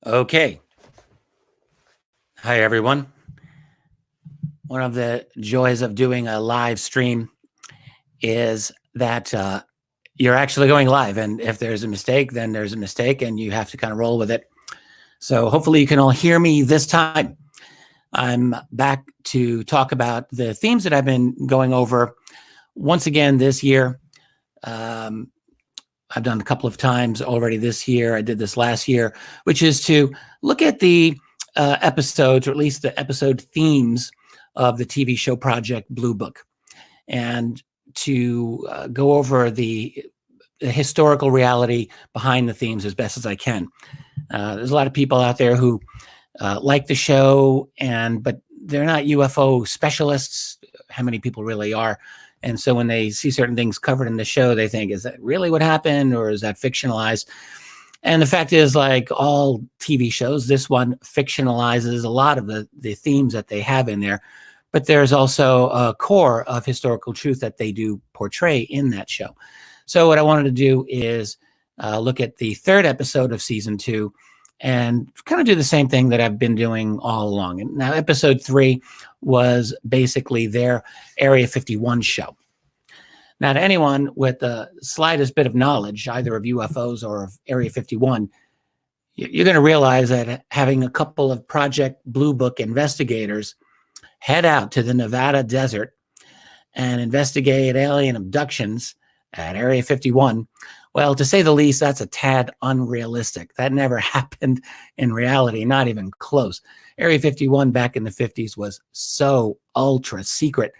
Okay. Hi, everyone. One of the joys of doing a live stream is that you're actually going live. And if there's a mistake, then there's a mistake and you have to kind of roll with it. So hopefully you can all hear me this time. I'm back to talk about the themes that I've been going over once again this year. I've done a couple of times already this year. I did this last year, which is to look at the episodes, or at least the episode themes of the TV show Project Blue Book, and to go over the historical reality behind the themes as best as I can. There's a lot of people out there who like the show, but they're not UFO specialists. How many people really are? And so when they see certain things covered in the show, they think, is that really what happened, or is that fictionalized? And the fact is, like all TV shows, this one fictionalizes a lot of the themes that they have in there. But there's also a core of historical truth that they do portray in that show. So what I wanted to do is look at the third episode of season 2 and kind of do the same thing that I've been doing all along. And now episode 3 was basically their Area 51 show. Now, to anyone with the slightest bit of knowledge, either of UFOs or of Area 51, you're going to realize that having a couple of Project Blue Book investigators head out to the Nevada desert and investigate alien abductions at Area 51, well, to say the least, that's a tad unrealistic. That never happened in reality, not even close. Area 51 back in the 50s was so ultra secret.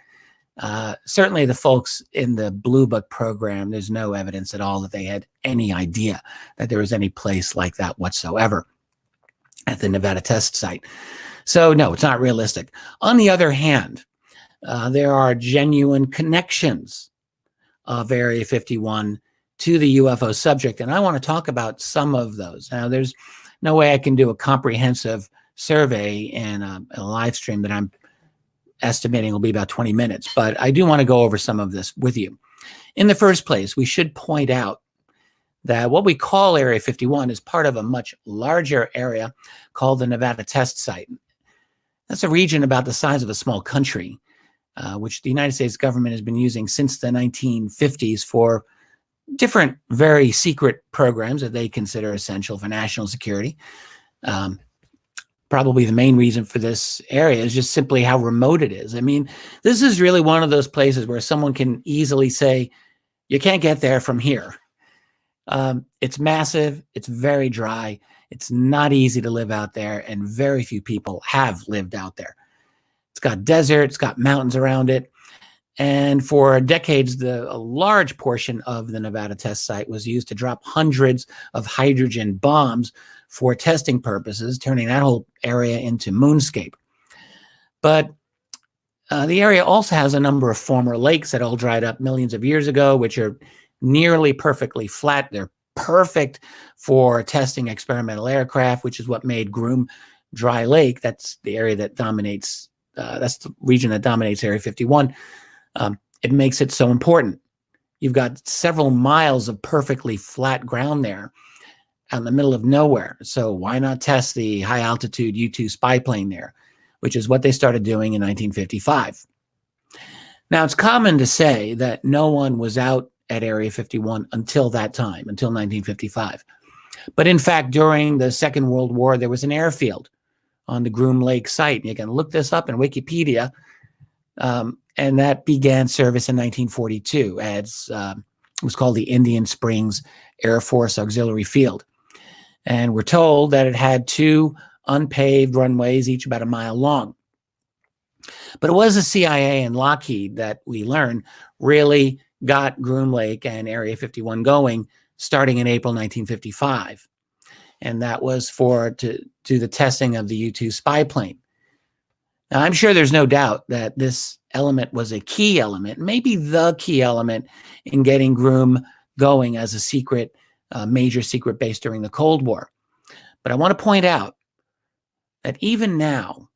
Certainly the folks in the Blue Book program, there's no evidence at all that they had any idea that there was any place like that whatsoever at the Nevada test site. So no, it's not realistic. On the other hand, there are genuine connections of Area 51 to the UFO subject, and I want to talk about some of those. Now, there's no way I can do a comprehensive survey in a live stream that I'm estimating will be about 20 minutes, but I do want to go over some of this with you. In the first place, we should point out that what we call Area 51 is part of a much larger area called the Nevada test site. That's a region about the size of a small country, which the United States government has been using since the 1950s for different very secret programs that they consider essential for national security. Probably the main reason for this area is just simply how remote it is. I mean, this is really one of those places where someone can easily say, you can't get there from here. It's massive. It's very dry. It's not easy to live out there, and very few people have lived out there. It's got desert. It's got mountains around it. And for decades, a large portion of the Nevada test site was used to drop hundreds of hydrogen bombs for testing purposes, turning that whole area into moonscape. But the area also has a number of former lakes that all dried up millions of years ago, which are nearly perfectly flat. They're perfect for testing experimental aircraft, which is what made Groom Dry Lake. That's the area that dominates, that's the region that dominates Area 51. It makes it so important. You've got several miles of perfectly flat ground there out in the middle of nowhere. So why not test the high altitude U-2 spy plane there, which is what they started doing in 1955. Now, it's common to say that no one was out at Area 51 until that time, until 1955. But in fact, during the Second World War, there was an airfield on the Groom Lake site. You can look this up in Wikipedia. And that began service in 1942 as it was called the Indian Springs Air Force Auxiliary Field. And we're told that it had 2 unpaved runways, each about a mile long. But it was the CIA and Lockheed that we learned really got Groom Lake and Area 51 going starting in April 1955. And that was to do the testing of the U-2 spy plane. Now, I'm sure there's no doubt that this element was a key element, maybe the key element in getting Groom going as a secret, major secret base during the Cold War. But I want to point out that even now,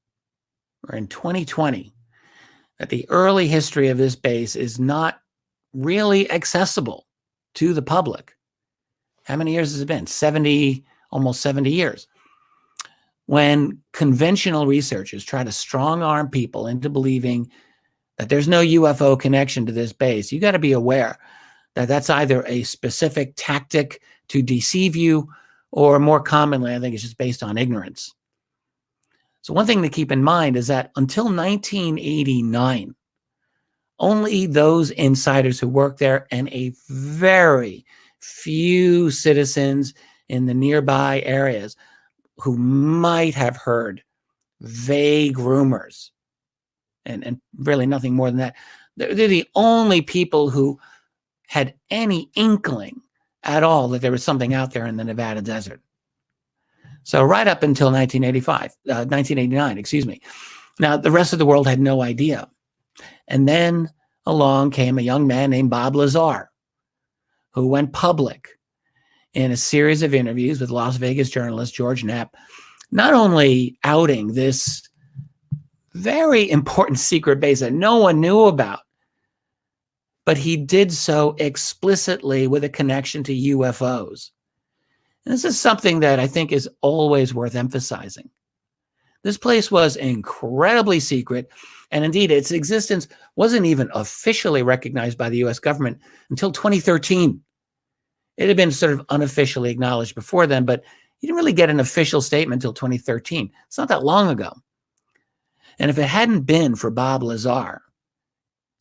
or in 2020, that the early history of this base is not really accessible to the public. How many years has it been? 70, almost 70 years. when conventional researchers try to strong arm people into believing that there's no UFO connection to this base, you got to be aware that that's either a specific tactic to deceive you, or more commonly, I think it's just based on ignorance. So one thing to keep in mind is that until 1989, only those insiders who worked there and a very few citizens in the nearby areas who might have heard vague rumors, and really nothing more than that. They're the only people who had any inkling at all that there was something out there in the Nevada desert. So right up until 1989, excuse me. Now, the rest of the world had no idea. And then along came a young man named Bob Lazar, who went public in a series of interviews with Las Vegas journalist George Knapp, not only outing this very important secret base that no one knew about, but he did so explicitly with a connection to UFOs. And this is something that I think is always worth emphasizing. This place was incredibly secret, and indeed its existence wasn't even officially recognized by the US government until 2013. It had been sort of unofficially acknowledged before then, but you didn't really get an official statement until 2013. It's not that long ago. And if it hadn't been for Bob Lazar,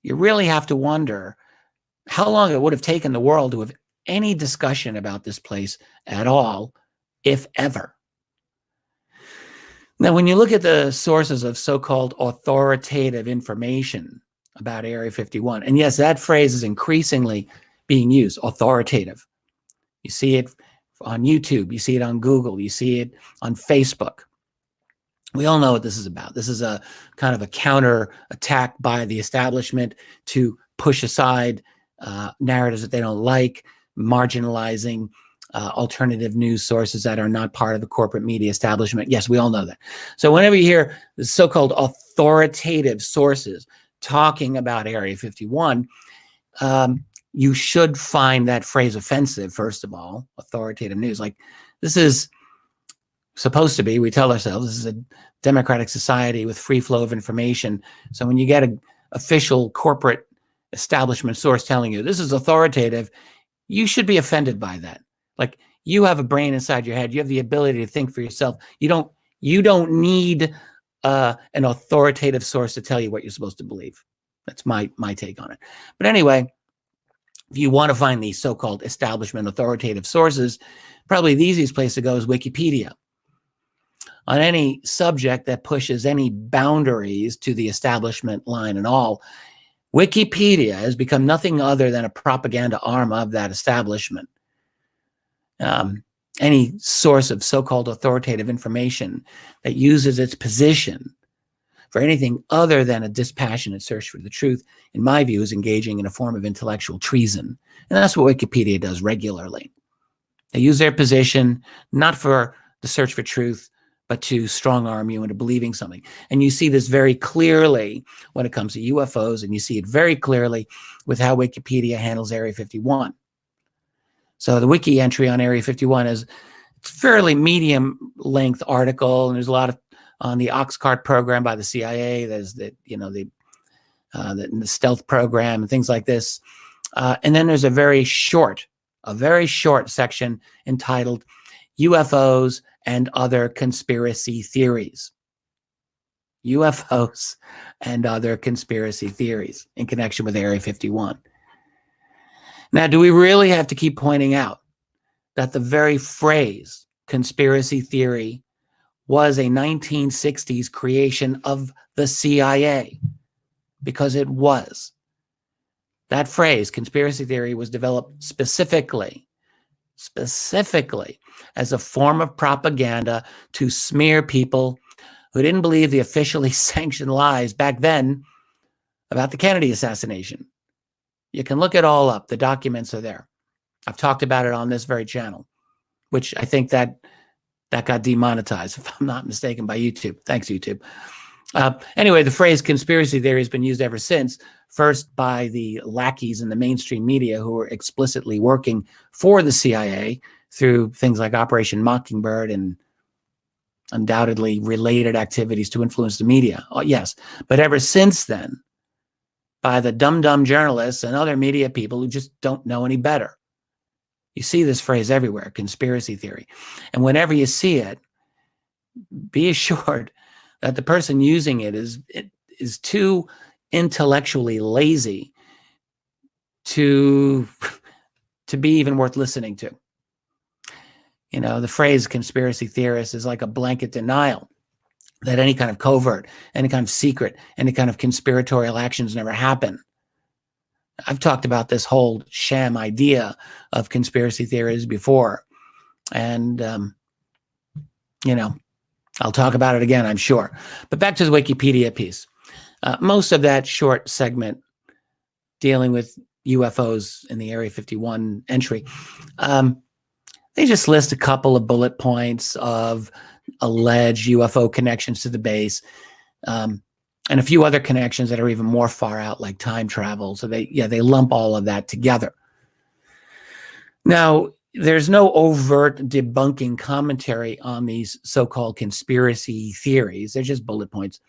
you really have to wonder how long it would have taken the world to have any discussion about this place at all, if ever. Now, when you look at the sources of so-called authoritative information about Area 51, and yes, that phrase is increasingly being used, authoritative. You see it on YouTube, you see it on Google, you see it on Facebook. We all know what this is about. This is a kind of a counterattack by the establishment to push aside narratives that they don't like, marginalizing alternative news sources that are not part of the corporate media establishment. Yes, we all know that. So whenever you hear the so-called authoritative sources talking about Area 51, you should find that phrase offensive, first of all, authoritative news. Like, this is supposed to be, we tell ourselves, this is a democratic society with free flow of information. So when you get an official corporate establishment source telling you this is authoritative, you should be offended by that. Like, you have a brain inside your head. You have the ability to think for yourself. You don't need an authoritative source to tell you what you're supposed to believe. That's my take on it. But anyway, if you want to find these so-called establishment authoritative sources, probably the easiest place to go is Wikipedia. On any subject that pushes any boundaries to the establishment line and all, Wikipedia has become nothing other than a propaganda arm of that establishment. Any source of so-called authoritative information that uses its position for anything other than a dispassionate search for the truth, in my view, is engaging in a form of intellectual treason. And that's what Wikipedia does regularly. They use their position not for the search for truth, but to strong-arm you into believing something. And you see this very clearly when it comes to UFOs, and you see it very clearly with how Wikipedia handles Area 51. So the wiki entry on Area 51 is it's a fairly medium-length article, and there's a lot of on the Oxcart program by the CIA. There's the stealth program and things like this. And then there's a very short section entitled UFOs and Other Conspiracy Theories. UFOs and Other Conspiracy Theories in connection with Area 51. Now, do we really have to keep pointing out that the very phrase conspiracy theory was a 1960s creation of the CIA? Because it was. That phrase, conspiracy theory, was developed specifically as a form of propaganda to smear people who didn't believe the officially sanctioned lies back then about the Kennedy assassination. You can look it all up. The documents are there. I've talked about it on this very channel, which I think that got demonetized, if I'm not mistaken, by YouTube. Thanks, YouTube. Anyway, the phrase conspiracy theory has been used ever since, first by the lackeys in the mainstream media who were explicitly working for the CIA through things like Operation Mockingbird and undoubtedly related activities to influence the media. Oh, yes. But ever since then, by the dumb journalists and other media people who just don't know any better. You see this phrase everywhere, conspiracy theory. And whenever you see it, be assured that the person using it is too intellectually lazy to be even worth listening to. You know, the phrase conspiracy theorist is like a blanket denial that any kind of covert, any kind of secret, any kind of conspiratorial actions never happen. I've talked about this whole sham idea of conspiracy theories before. And, you know, I'll talk about it again, I'm sure. But back to the Wikipedia piece. Most of that short segment dealing with UFOs in the Area 51 entry, they just list a couple of bullet points of alleged UFO connections to the base, and a few other connections that are even more far out, like time travel. So they lump all of that together. Now, there's no overt debunking commentary on these so-called conspiracy theories. They're just bullet points.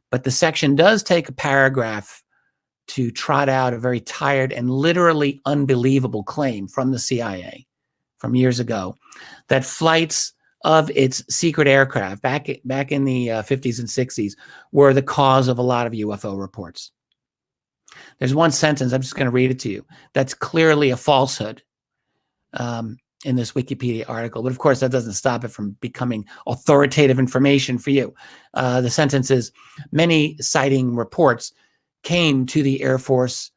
But the section does take a paragraph to trot out a very tired and literally unbelievable claim from the CIA from years ago that flights of its secret aircraft back in the 50s and 60s were the cause of a lot of UFO reports. There's one sentence, I'm just going to read it to you, that's clearly a falsehood in this Wikipedia article. But of course, that doesn't stop it from becoming authoritative information for you. The sentence is, many sighting reports came to the Air Force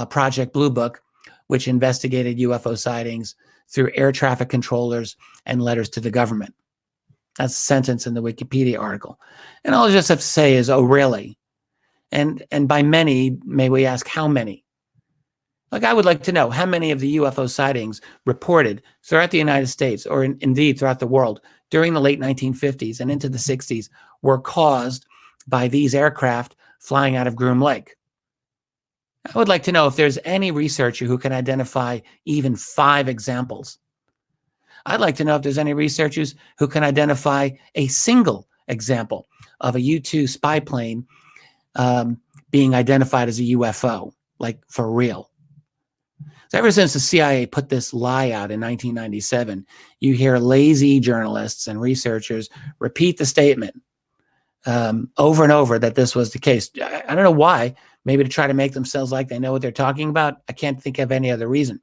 Project Blue Book, which investigated UFO sightings through air traffic controllers and letters to the government. That's a sentence in the Wikipedia article. And all I just have to say is, oh, really? And by many, may we ask how many? Like, I would like to know how many of the UFO sightings reported throughout the United States, or indeed throughout the world, during the late 1950s and into the 60s were caused by these aircraft flying out of Groom Lake. I would like to know if there's any researcher who can identify even 5 examples. I'd like to know if there's any researchers who can identify a single example of a U-2 spy plane being identified as a UFO, like for real. So ever since the CIA put this lie out in 1997, you hear lazy journalists and researchers repeat the statement over and over that this was the case. I don't know why. Maybe to try to make themselves like they know what they're talking about. I can't think of any other reason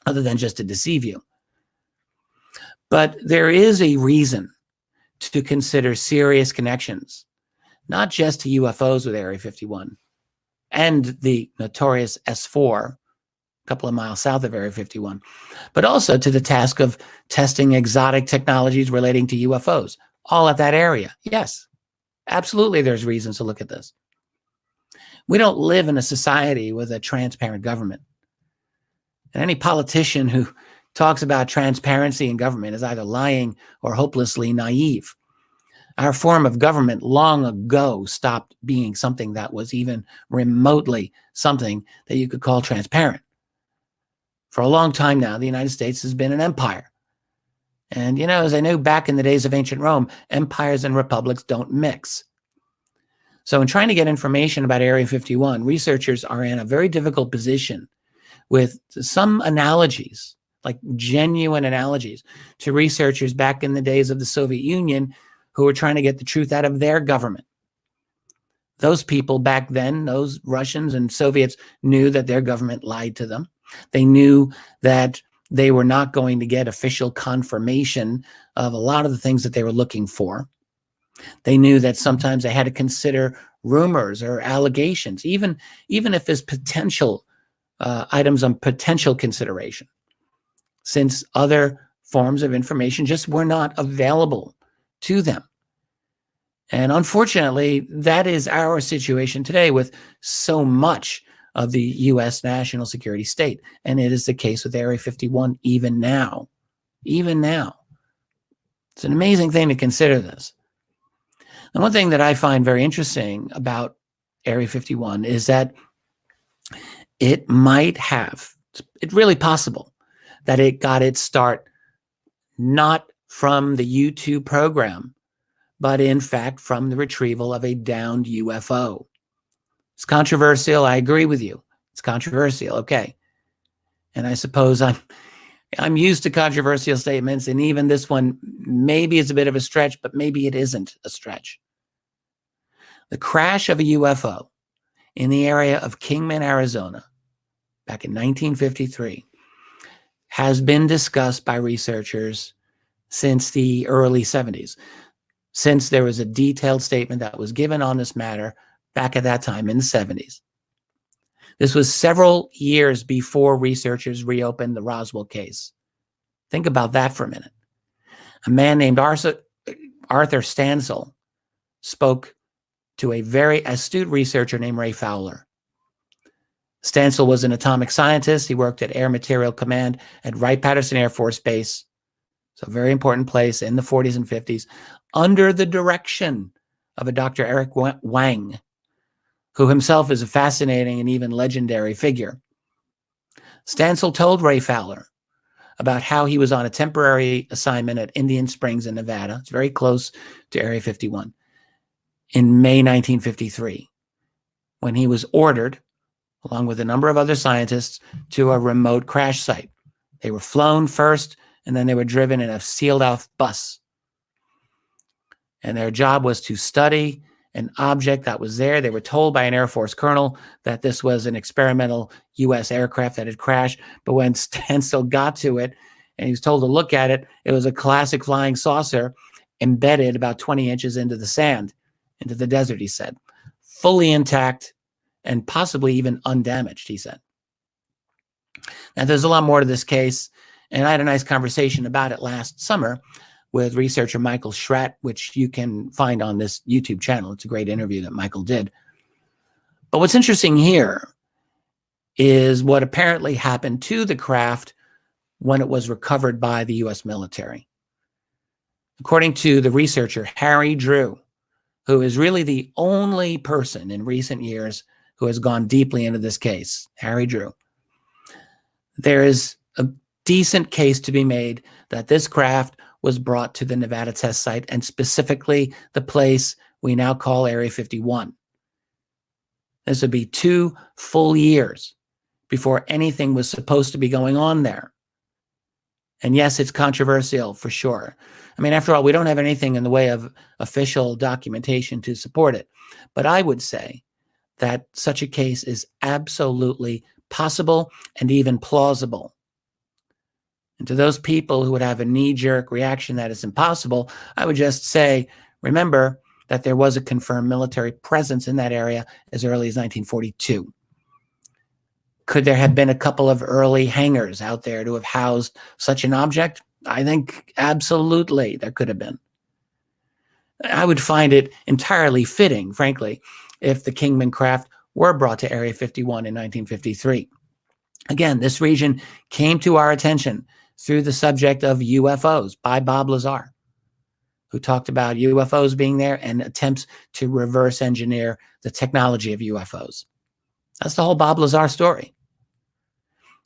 other than just to deceive you. But there is a reason to consider serious connections, not just to UFOs with Area 51 and the notorious S4, a couple of miles south of Area 51, but also to the task of testing exotic technologies relating to UFOs, all at that area. Yes, absolutely there's reasons to look at this. We don't live in a society with a transparent government. And any politician who talks about transparency in government is either lying or hopelessly naive. Our form of government long ago stopped being something that was even remotely something that you could call transparent. For a long time now, the United States has been an empire. And, you know, as I knew back in the days of ancient Rome, empires and republics don't mix. So in trying to get information about Area 51, researchers are in a very difficult position with some analogies, like genuine analogies, to researchers back in the days of the Soviet Union who were trying to get the truth out of their government. Those people back then, those Russians and Soviets, knew that their government lied to them. They knew that they were not going to get official confirmation of a lot of the things that they were looking for. They knew that sometimes they had to consider rumors or allegations, even if there's potential items on potential consideration, since other forms of information just were not available to them. And unfortunately, that is our situation today with so much of the U.S. national security state. And it is the case with Area 51 even now. Even now. It's an amazing thing to consider this. And one thing that I find very interesting about Area 51 is that it might have, it's really possible that it got its start not from the YouTube program, but in fact from the retrieval of a downed UFO. It's controversial. I agree with you. It's controversial. Okay. And I suppose I'm used to controversial statements, and even this one maybe is a bit of a stretch, but maybe it isn't a stretch. The crash of a UFO in the area of Kingman, Arizona, back in 1953, has been discussed by researchers since the early 70s, since there was a detailed statement that was given on this matter back at that time in the 70s. This was several years before researchers reopened the Roswell case. Think about that for a minute. A man named Arthur Stansel spoke to a very astute researcher named Ray Fowler. Stansel was an atomic scientist. He worked at Air Material Command at Wright-Patterson Air Force Base. So a very important place in the 40s and 50s, under the direction of a Dr. Eric Wang, who himself is a fascinating and even legendary figure. Stansel told Ray Fowler about how he was on a temporary assignment at Indian Springs in Nevada. It's very close to Area 51. In May 1953, when he was ordered, along with a number of other scientists, to a remote crash site. They were flown first, and then they were driven in a sealed-off bus. And their job was to study an object that was there. They were told by an Air Force colonel that this was an experimental U.S. aircraft that had crashed. But when Stansel got to it, and he was told to look at it, it was a classic flying saucer embedded about 20 inches into the sand, into the desert, he said. Fully intact and possibly even undamaged, he said. Now, there's a lot more to this case, and I had a nice conversation about it last summer with researcher Michael Schratt, which you can find on this YouTube channel. It's a great interview that Michael did. But what's interesting here is what apparently happened to the craft when it was recovered by the U.S. military. According to the researcher Harry Drew, who is really the only person in recent years who has gone deeply into this case, Harry Drew, there is a decent case to be made that this craft was brought to the Nevada test site, and specifically the place we now call Area 51. This would be 2 full years before anything was supposed to be going on there. And yes, it's controversial for sure. I mean, after all, we don't have anything in the way of official documentation to support it. But I would say that such a case is absolutely possible and even plausible. And to those people who would have a knee-jerk reaction that it's impossible, I would just say, remember that there was a confirmed military presence in that area as early as 1942. Could there have been a couple of early hangars out there to have housed such an object? I think absolutely there could have been. I would find it entirely fitting, frankly, if the Kingman craft were brought to Area 51 in 1953. Again, this region came to our attention through the subject of UFOs by Bob Lazar, who talked about UFOs being there and attempts to reverse engineer the technology of UFOs. That's the whole Bob Lazar story.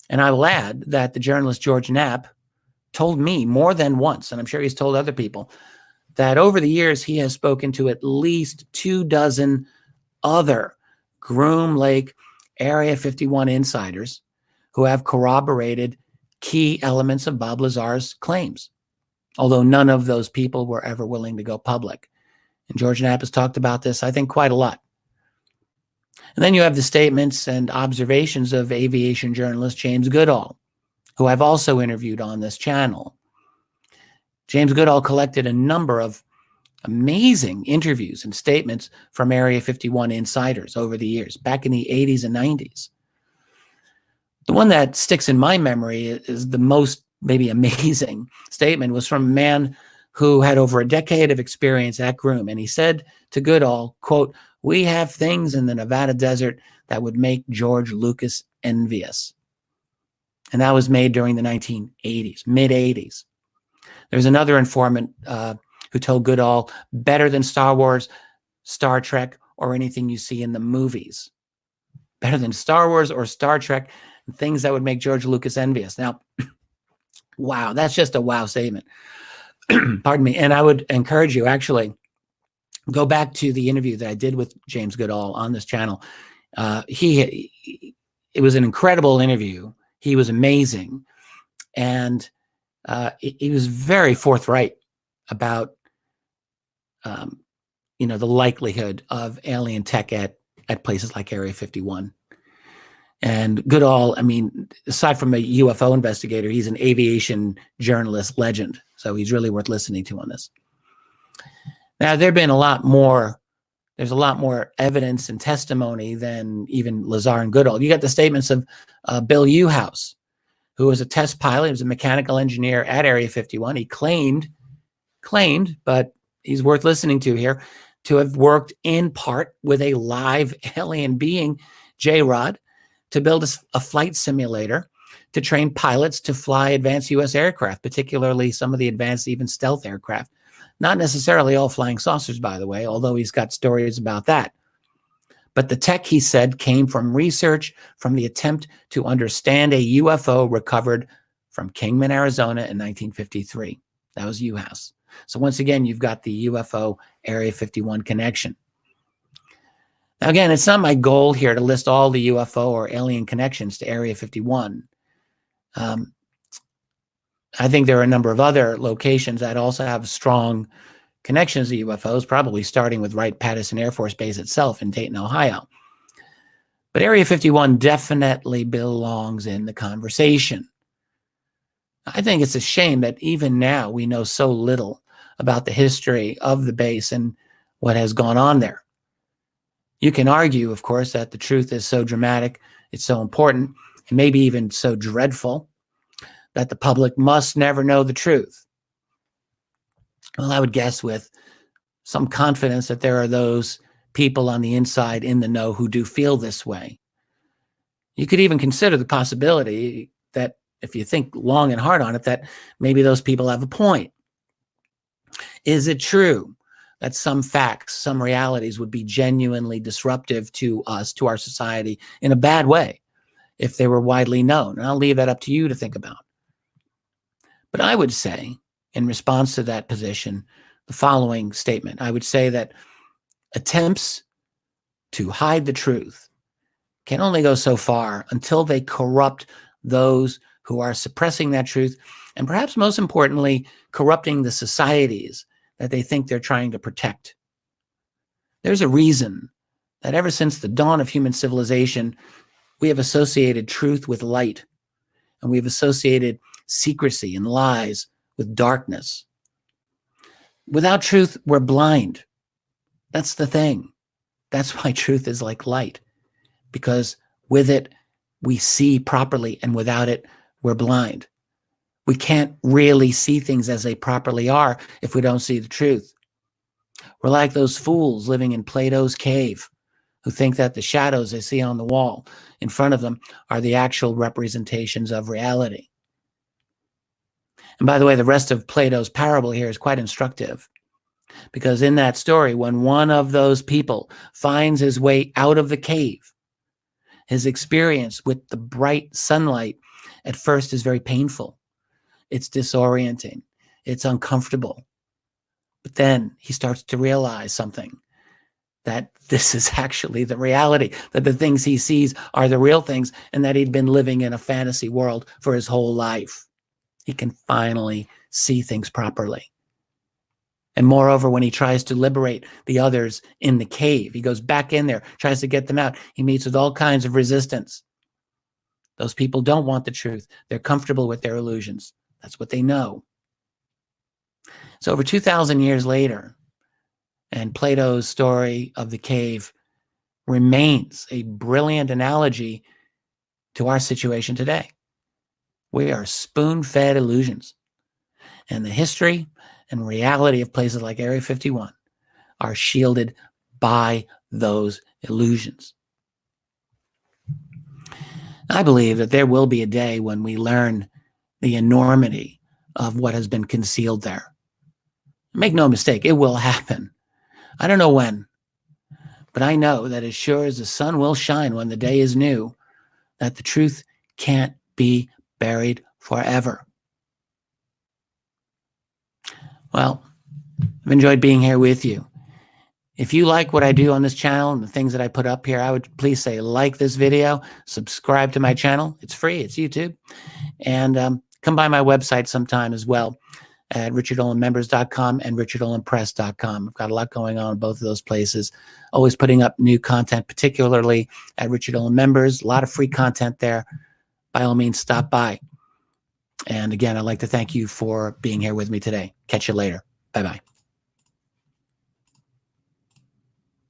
And I will add that the journalist George Knapp told me more than once, and I'm sure he's told other people, that over the years he has spoken to at least 24 other Groom Lake Area 51 insiders who have corroborated key elements of Bob Lazar's claims, although none of those people were ever willing to go public. And George Knapp has talked about this, I think, quite a lot. And then you have the statements and observations of aviation journalist James Goodall, who I've also interviewed on this channel. James Goodall collected a number of amazing interviews and statements from Area 51 insiders over the years, back in the 80s and 90s. The one that sticks in my memory is the most maybe amazing statement was from a man who had over a decade of experience at Groom. And he said to Goodall, quote, "We have things in the Nevada desert that would make George Lucas envious." And that was made during the 1980s, mid-80s. There's another informant who told Goodall, better than Star Wars, Star Trek, or anything you see in the movies. Better than Star Wars or Star Trek, things that would make George Lucas envious. Now, wow, that's just a wow statement. Pardon me. And I would encourage you, actually, go back to the interview that I did with James Goodall on this channel. It was an incredible interview. He was amazing. And he was very forthright about, the likelihood of alien tech at places like Area 51. And Goodall, I mean, aside from a UFO investigator, he's an aviation journalist legend. So he's really worth listening to on this. Now, there's a lot more evidence and testimony than even Lazar and Goodall. You got the statements of Bill Uhouse, who was a test pilot. He was a mechanical engineer at Area 51. He claimed, but he's worth listening to here, to have worked in part with a live alien being, J-Rod, to build a flight simulator to train pilots to fly advanced U.S. aircraft, particularly some of the advanced, even stealth aircraft. Not necessarily all flying saucers, by the way, although he's got stories about that. But the tech, he said, came from research from the attempt to understand a UFO recovered from Kingman, Arizona in 1953. That was Uhouse. So once again, you've got the UFO Area 51 connection. Now, again, it's not my goal here to list all the UFO or alien connections to Area 51. I think there are a number of other locations that also have strong connections to UFOs, probably starting with Wright-Patterson Air Force Base itself in Dayton, Ohio. But Area 51 definitely belongs in the conversation. I think it's a shame that even now we know so little about the history of the base and what has gone on there. You can argue, of course, that the truth is so dramatic, it's so important, and maybe even so dreadful that the public must never know the truth. Well, I would guess with some confidence that there are those people on the inside in the know who do feel this way. You could even consider the possibility that if you think long and hard on it, that maybe those people have a point. Is it true that some facts, some realities would be genuinely disruptive to us, to our society, in a bad way if they were widely known? And I'll leave that up to you to think about. But I would say, in response to that position, the following statement. I would say that attempts to hide the truth can only go so far until they corrupt those who are suppressing that truth, and perhaps most importantly, corrupting the societies that they think they're trying to protect. There's a reason that ever since the dawn of human civilization, we have associated truth with light, and we've associated secrecy and lies with darkness. Without truth, we're blind. That's the thing. That's why truth is like light, because with it, we see properly, and without it, we're blind. We can't really see things as they properly are if we don't see the truth. We're like those fools living in Plato's cave who think that the shadows they see on the wall in front of them are the actual representations of reality. And by the way, the rest of Plato's parable here is quite instructive, because in that story, when one of those people finds his way out of the cave, his experience with the bright sunlight at first is very painful. It's disorienting. It's uncomfortable. But then he starts to realize something, that this is actually the reality, that the things he sees are the real things, and that he'd been living in a fantasy world for his whole life. He can finally see things properly. And moreover, when he tries to liberate the others in the cave, he goes back in there, tries to get them out. He meets with all kinds of resistance. Those people don't want the truth. They're comfortable with their illusions. That's what they know. So over 2,000 years later, and Plato's story of the cave remains a brilliant analogy to our situation today. We are spoon-fed illusions. And the history and reality of places like Area 51 are shielded by those illusions. I believe that there will be a day when we learn the enormity of what has been concealed there. Make no mistake, it will happen. I don't know when, but I know that as sure as the sun will shine when the day is new, that the truth can't be buried forever. Well, I've enjoyed being here with you. If you like what I do on this channel and the things that I put up here, I would please say like this video, subscribe to my channel. It's free. It's YouTube. And come by my website sometime as well at richarddolanmembers.com and richarddolanpress.com. I've got a lot going on in both of those places. Always putting up new content, particularly at Richard Dolan Members. A lot of free content there. By all means, stop by. And again, I'd like to thank you for being here with me today. Catch you later. Bye-bye.